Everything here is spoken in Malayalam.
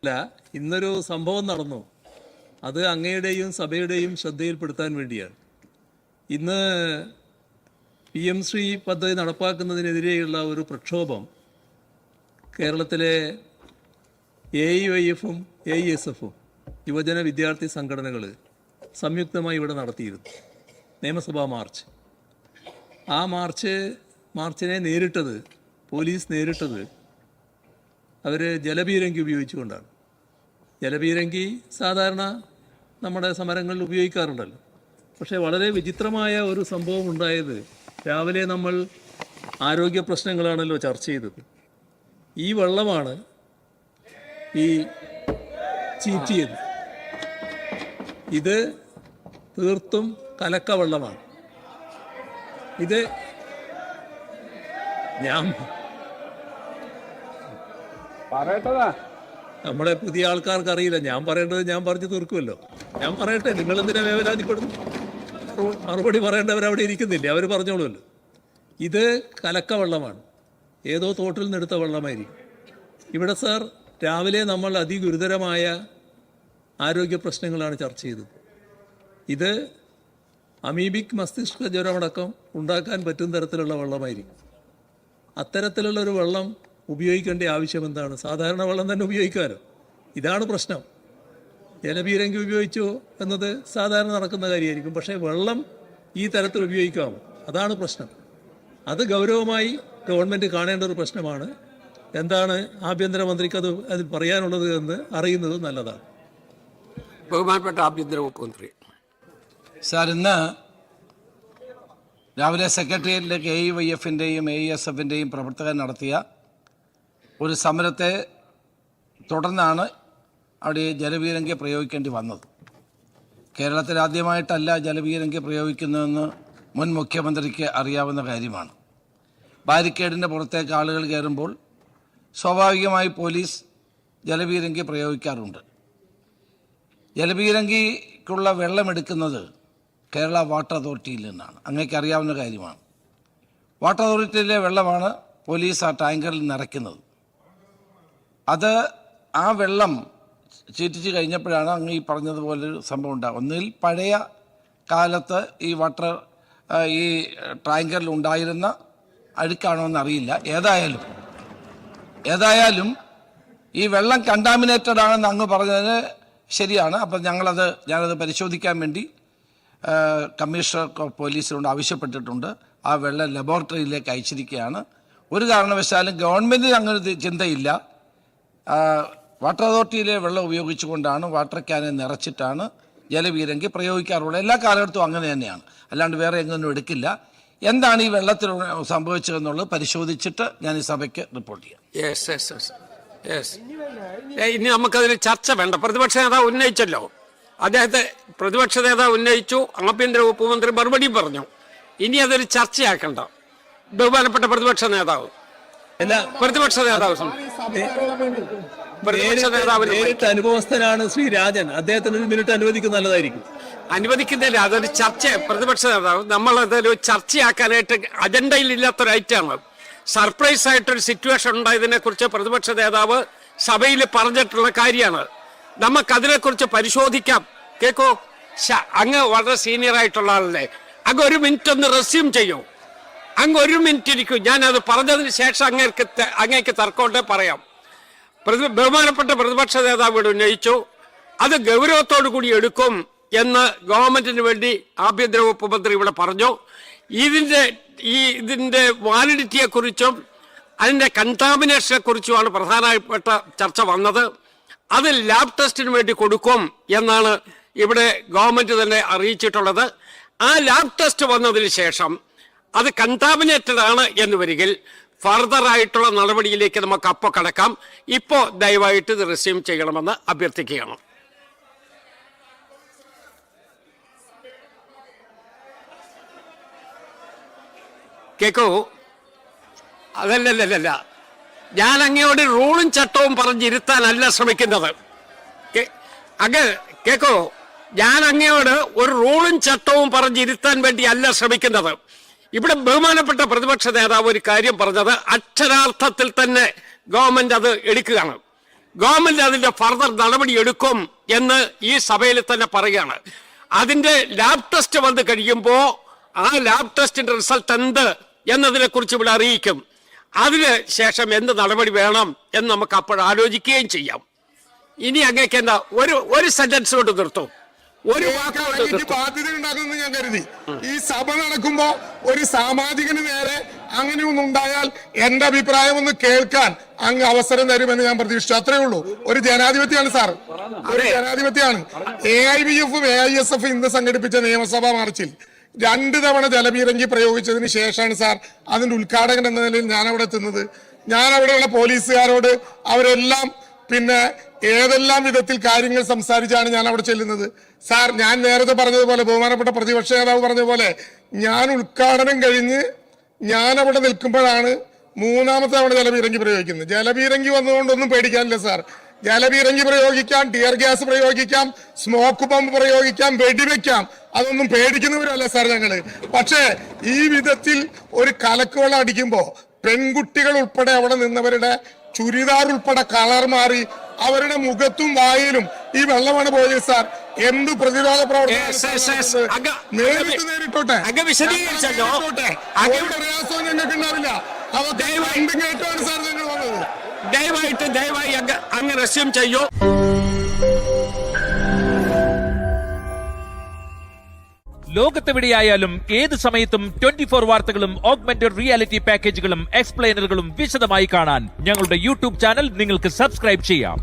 അല്ല, ഇന്നൊരു സംഭവം നടന്നു. അത് അങ്ങയുടെയും സഭയുടെയും ശ്രദ്ധയിൽപ്പെടുത്താൻ വേണ്ടിയാണ്. ഇന്ന് PM ശ്രീ പദ്ധതി നടപ്പാക്കുന്നതിനെതിരെയുള്ള ഒരു പ്രക്ഷോഭം കേരളത്തിലെ AIYF-ഉം AISF-ഉം യുവജന വിദ്യാർത്ഥി സംഘടനകൾ സംയുക്തമായി ഇവിടെ നടത്തിയിരുന്നു. നിയമസഭാ മാർച്ച്. ആ മാർച്ചിനെ പോലീസ് നേരിട്ടത് അവർ ജലപീരങ്കി ഉപയോഗിച്ചുകൊണ്ടാണ്. ജലപീരങ്കി സാധാരണ നമ്മുടെ സമരങ്ങളിൽ ഉപയോഗിക്കാറുണ്ടല്ലോ. പക്ഷേ വളരെ വിചിത്രമായ ഒരു സംഭവം ഉണ്ടായത്, രാവിലെ നമ്മൾ ആരോഗ്യ പ്രശ്നങ്ങളാണല്ലോ ചർച്ച ചെയ്തത്. ഈ വെള്ളമാണ് ഈ ചീറ്റിയത്. ഇത് തീർത്തും കലക്ക വെള്ളമാണ്. ഇത് നമ്മുടെ പുതിയ ആൾക്കാർക്ക് അറിയില്ല. ഞാൻ പറയേണ്ടത് ഞാൻ പറഞ്ഞു തീർക്കുമല്ലോ. ഞാൻ പറയട്ടെ, നിങ്ങളെന്തിനാ വേവലാതിപ്പെടുന്നു? മറുപടി പറയേണ്ടവരവിടെ ഇരിക്കുന്നില്ലേ, അവർ പറഞ്ഞോളുമല്ലോ. ഇത് കലക്ക വെള്ളമാണ്, ഏതോ തോട്ടിൽ നിന്നെടുത്ത വെള്ളമായിരിക്കും. ഇവിടെ സാർ, രാവിലെ നമ്മൾ അതിഗുരുതരമായ ആരോഗ്യ പ്രശ്നങ്ങളാണ് ചർച്ച ചെയ്തത്. ഇത് അമീബിക് മസ്തിഷ്ക ജ്വരമടക്കം ഉണ്ടാക്കാൻ പറ്റുന്ന തരത്തിലുള്ള വെള്ളമായിരിക്കും. അത്തരത്തിലുള്ളൊരു വെള്ളം ഉപയോഗിക്കേണ്ട ആവശ്യം എന്താണ്? സാധാരണ വെള്ളം തന്നെ ഉപയോഗിക്കാമല്ലോ. ഇതാണ് പ്രശ്നം. ജലപീരങ്കി ഉപയോഗിച്ചോ എന്നത് സാധാരണ നടക്കുന്ന കാര്യമായിരിക്കും. പക്ഷേ വെള്ളം ഈ തരത്തിൽ ഉപയോഗിക്കാമോ? അതാണ് പ്രശ്നം. അത് ഗൗരവമായി ഗവൺമെൻറ് കാണേണ്ട ഒരു പ്രശ്നമാണ്. എന്താണ് ആഭ്യന്തരമന്ത്രിക്ക് അതിൽ പറയാനുള്ളത് എന്ന് അറിയുന്നത് നല്ലതാണ്. ബഹുമാനപ്പെട്ട ആഭ്യന്തര വകുപ്പ് മന്ത്രി സാർ, ഇന്ന് രാവിലെ സെക്രട്ടേറിയറ്റിലേക്ക് AIYF-ൻ്റെയും AISF-ൻ്റെയും പ്രവർത്തകർ നടത്തിയ ഒരു സമരത്തെ തുടർന്നാണ് അവിടെ ജലപീരങ്കി പ്രയോഗിക്കേണ്ടി വന്നത്. കേരളത്തിൽ ആദ്യമായിട്ടല്ല ജലപീരങ്കി പ്രയോഗിക്കുന്നതെന്ന് മുൻ മുഖ്യമന്ത്രിക്ക് അറിയാവുന്ന കാര്യമാണ്. ബാരിക്കേഡിൻ്റെ പുറത്തേക്ക് ആളുകൾ കയറുമ്പോൾ സ്വാഭാവികമായി പോലീസ് ജലപീരങ്കി പ്രയോഗിക്കാറുണ്ട്. ജലപീരങ്കിക്കുള്ള വെള്ളമെടുക്കുന്നത് കേരള വാട്ടർ അതോറിറ്റിയിൽ നിന്നാണ്. അങ്ങേക്ക് അറിയാവുന്ന കാര്യമാണ്. വാട്ടർ അതോറിറ്റിയിലെ വെള്ളമാണ് പോലീസ് ആ ടാങ്കറിൽ നിറയ്ക്കുന്നത്. ആ വെള്ളം ചീറ്റിച്ച് കഴിഞ്ഞപ്പോഴാണ് അങ്ങ് ഈ പറഞ്ഞതുപോലൊരു സംഭവം ഉണ്ടാകും. ഒന്നിൽ പഴയ കാലത്ത് ഈ ടാങ്കറിൽ ഉണ്ടായിരുന്ന അഴുക്കാണോ എന്നറിയില്ല. ഏതായാലും ഈ വെള്ളം കണ്ടാമിനേറ്റഡ് ആണെന്ന് അങ്ങ് പറഞ്ഞതിന് ശരിയാണ്. അപ്പം ഞാനത് പരിശോധിക്കാൻ വേണ്ടി കമ്മീഷണർ പോലീസിനോട് ആവശ്യപ്പെട്ടിട്ടുണ്ട്. ആ വെള്ളം ലബോറട്ടറിയിലേക്ക് അയച്ചിരിക്കുകയാണ്. ഒരു കാരണവശാലും ഗവൺമെൻറ്റിന് അങ്ങനെ ചിന്തയില്ല. വാട്ടർ അതോറിറ്റിയിലെ വെള്ളം ഉപയോഗിച്ചുകൊണ്ടാണ്, വാട്ടർ ക്യാനെ നിറച്ചിട്ടാണ് ജലപീരങ്കി പ്രയോഗിക്കാറുള്ളത്. എല്ലാ കാലഘട്ടവും അങ്ങനെ തന്നെയാണ്, അല്ലാണ്ട് വേറെ എങ്ങനെയൊന്നും എടുക്കില്ല. എന്താണ് ഈ വെള്ളത്തിൽ സംഭവിച്ചതെന്നുള്ളത് പരിശോധിച്ചിട്ട് ഞാൻ ഈ സഭയ്ക്ക് റിപ്പോർട്ട് ചെയ്യാം. ഇനി നമുക്കതിൽ ചർച്ച വേണ്ട. പ്രതിപക്ഷ നേതാവ് ഉന്നയിച്ചല്ലോ, പ്രതിപക്ഷ നേതാവ് ഉന്നയിച്ചു, ആഭ്യന്തര വകുപ്പ് മന്ത്രി മറുപടി പറഞ്ഞു. ഇനി അതൊരു ചർച്ചയാക്കണ്ട. ബഹുമാനപ്പെട്ട പ്രതിപക്ഷ നേതാവ് നേരിട്ട് അനുഭവസ്ഥനാണ് ശ്രീ രാജൻ. അദ്ദേഹത്തിന് ഒരു മിനിറ്റ് അനുവദിക്കുന്നത് നല്ലതായിരിക്കും. അനുവദിക്കുന്നില്ല, അതൊരു ചർച്ച. പ്രതിപക്ഷ നേതാവ് നമ്മളതൊരു ചർച്ചയാക്കാനായിട്ട് അജണ്ടയിൽ ഇല്ലാത്തൊരു ഐറ്റമാണ്. സർപ്രൈസ് ആയിട്ടൊരു സിറ്റുവേഷൻ ഉണ്ടായതിനെ കുറിച്ച് പ്രതിപക്ഷ നേതാവ് സഭയിൽ പറഞ്ഞിട്ടുള്ള കാര്യമാണ്. നമുക്കതിനെക്കുറിച്ച് പരിശോധിക്കാം. കേക്കോ, അങ്ങ് വളരെ സീനിയർ ആയിട്ടുള്ള ആളല്ലേ, അങ്ങ് ഒരു മിനിറ്റ് ഒന്ന് റെസ്യൂം ചെയ്യൂ. അങ്ങ് ഒരു മിനിറ്റ് ഇരിക്കും. ഞാനത് പറഞ്ഞതിന് ശേഷം അങ്ങേക്ക് തർക്കമുണ്ടേ പറയാം. ബഹുമാനപ്പെട്ട പ്രതിപക്ഷ നേതാവ് ഇവിടെ ഉന്നയിച്ചു, അത് ഗൗരവത്തോടു കൂടി എടുക്കും എന്ന് ഗവൺമെന്റിന് വേണ്ടി ആഭ്യന്തര വകുപ്പ് മന്ത്രി ഇവിടെ പറഞ്ഞു. ഇതിന്റെ വാലിഡിറ്റിയെ കുറിച്ചും അതിന്റെ കണ്ടാമിനേഷനെ കുറിച്ചുമാണ് പ്രധാനപ്പെട്ട ചർച്ച വന്നത്. അത് ലാബ് ടെസ്റ്റിന് വേണ്ടി കൊടുക്കും എന്നാണ് ഇവിടെ ഗവൺമെന്റ് തന്നെ അറിയിച്ചിട്ടുള്ളത്. ആ ലാബ് ടെസ്റ്റ് വന്നതിന് ശേഷം അത് കണ്ടാമിനേറ്റഡ് ആണ് എന്ന് വരികിൽ ഫർദർ ആയിട്ടുള്ള നടപടിയിലേക്ക് നമുക്ക് അപ്പോൾ കടക്കാം. ഇപ്പോൾ ദയവായിട്ട് ഇത് റിസീവ് ചെയ്യണമെന്ന് അഭ്യർത്ഥിക്കുകയാണ്. കേക്കോ, അതല്ലല്ല, ഞാൻ അങ്ങയോട് റൂളും ചട്ടവും പറഞ്ഞിരുത്താനല്ല ശ്രമിക്കുന്നത്. കേക്കോ, ഞാൻ അങ്ങയോട് ഒരു റൂളും ചട്ടവും പറഞ്ഞിരുത്താൻ വേണ്ടി അല്ല ശ്രമിക്കുന്നത്. ഇവിടെ ബഹുമാനപ്പെട്ട പ്രതിപക്ഷ നേതാവ് ഒരു കാര്യം പറഞ്ഞത് അക്ഷരാർത്ഥത്തിൽ തന്നെ ഗവൺമെന്റ് അത് എടുക്കുകയാണ്. ഗവൺമെന്റ് അതിന്റെ ഫർദർ നടപടി എടുക്കും എന്ന് ഈ സഭയിൽ തന്നെ പറയുകയാണ്. അതിന്റെ ലാബ് ടെസ്റ്റ് വന്ന് കഴിയുമ്പോൾ ആ ലാബ് ടെസ്റ്റിന്റെ റിസൾട്ട് എന്ത് എന്നതിനെ കുറിച്ച് ഇവിടെ അറിയിക്കും. അതിന് ശേഷം എന്ത് നടപടി വേണം എന്ന് നമുക്ക് അപ്പോൾ ആലോചിക്കുകയും ചെയ്യാം. ഇനി അങ്ങേക്ക് എന്താ ഒരു സെന്റൻസ് കൊണ്ട് നിർത്തും, ഒരു ബാധ്യത ഉണ്ടാകുമെന്ന് ഞാൻ കരുതി. ഈ സഭ നടക്കുമ്പോ ഒരു സാമാജികന് നേരെ അങ്ങനെയൊന്നും ഉണ്ടായാൽ എന്റെ അഭിപ്രായം ഒന്ന് കേൾക്കാൻ അങ്ങ് അവസരം തരുമെന്ന് ഞാൻ പ്രതീക്ഷിച്ചു. അത്രേ ഉള്ളൂ. ഒരു ജനാധിപത്യമാണ് സാർ, ഒരു ജനാധിപത്യമാണ്. AIVF AISF ഇന്ന് സംഘടിപ്പിച്ച നിയമസഭാ മാർച്ചിൽ 2 തവണ ജലപീരങ്കി പ്രയോഗിച്ചതിന് ശേഷമാണ് സാർ അതിന്റെ ഉദ്ഘാടകൻ എന്ന നിലയിൽ ഞാൻ അവിടെ എത്തുന്നത്. ഞാൻ അവിടെയുള്ള പോലീസുകാരോട് അവരെല്ലാം പിന്നെ ഏതെല്ലാം വിധത്തിൽ കാര്യങ്ങൾ സംസാരിച്ചാണ് ഞാൻ അവിടെ ചെല്ലുന്നത്. സാർ, ഞാൻ നേരത്തെ പറഞ്ഞതുപോലെ, ബഹുമാനപ്പെട്ട പ്രതിപക്ഷ നേതാവ് പറഞ്ഞതുപോലെ, ഞാൻ ഉദ്ഘാടനം കഴിഞ്ഞ് ഞാൻ അവിടെ നിൽക്കുമ്പോഴാണ് 3ാമത്തെ തവണ ജലപീരങ്കി പ്രയോഗിക്കുന്നത്. ജലപീരങ്കി വന്നുകൊണ്ടൊന്നും പേടിക്കാനില്ല സാർ. ജലപീരങ്കി പ്രയോഗിക്കാം, ടിയർ ഗ്യാസ് പ്രയോഗിക്കാം, സ്മോക്ക് ബോംബ് പ്രയോഗിക്കാം, വെടിവെക്കാം. അതൊന്നും പേടിക്കുന്നവരല്ല സാർ ഞങ്ങള്. പക്ഷേ ഈ വിധത്തിൽ ഒരു കലക്കുവെള്ളം അടിക്കുമ്പോ പെൺകുട്ടികൾ ഉൾപ്പെടെ അവിടെ നിന്നവരുടെ ചുരിദാർ ഉൾപ്പെടെ കളർ മാറി അവരുടെ മുഖത്തും വായിലും ഈ വെള്ളമാണ് പോയത് സാർ. എന്ത് പ്രതിരോധ പ്രവർത്തനം നേരിട്ടോട്ടെ, പ്രയാസവും ഞങ്ങൾക്ക് ഉണ്ടാവില്ല. കേട്ടാണ് സാർ ഞങ്ങൾ വന്നത്. ദയവായി അങ്ങ് റെസ്യൂം ചെയ്യൂ. ലോകത്തെവിടെയായാലും ഏത് സമയത്തും 24 വാർത്തകളും ഓഗ്മെന്റഡ് റിയാലിറ്റി പാക്കേജുകളും എക്സ്പ്ലെയിനറുകളും വിശദമായി കാണാൻ ഞങ്ങളുടെ യൂട്യൂബ് ചാനൽ നിങ്ങൾക്ക് സബ്സ്ക്രൈബ് ചെയ്യാം.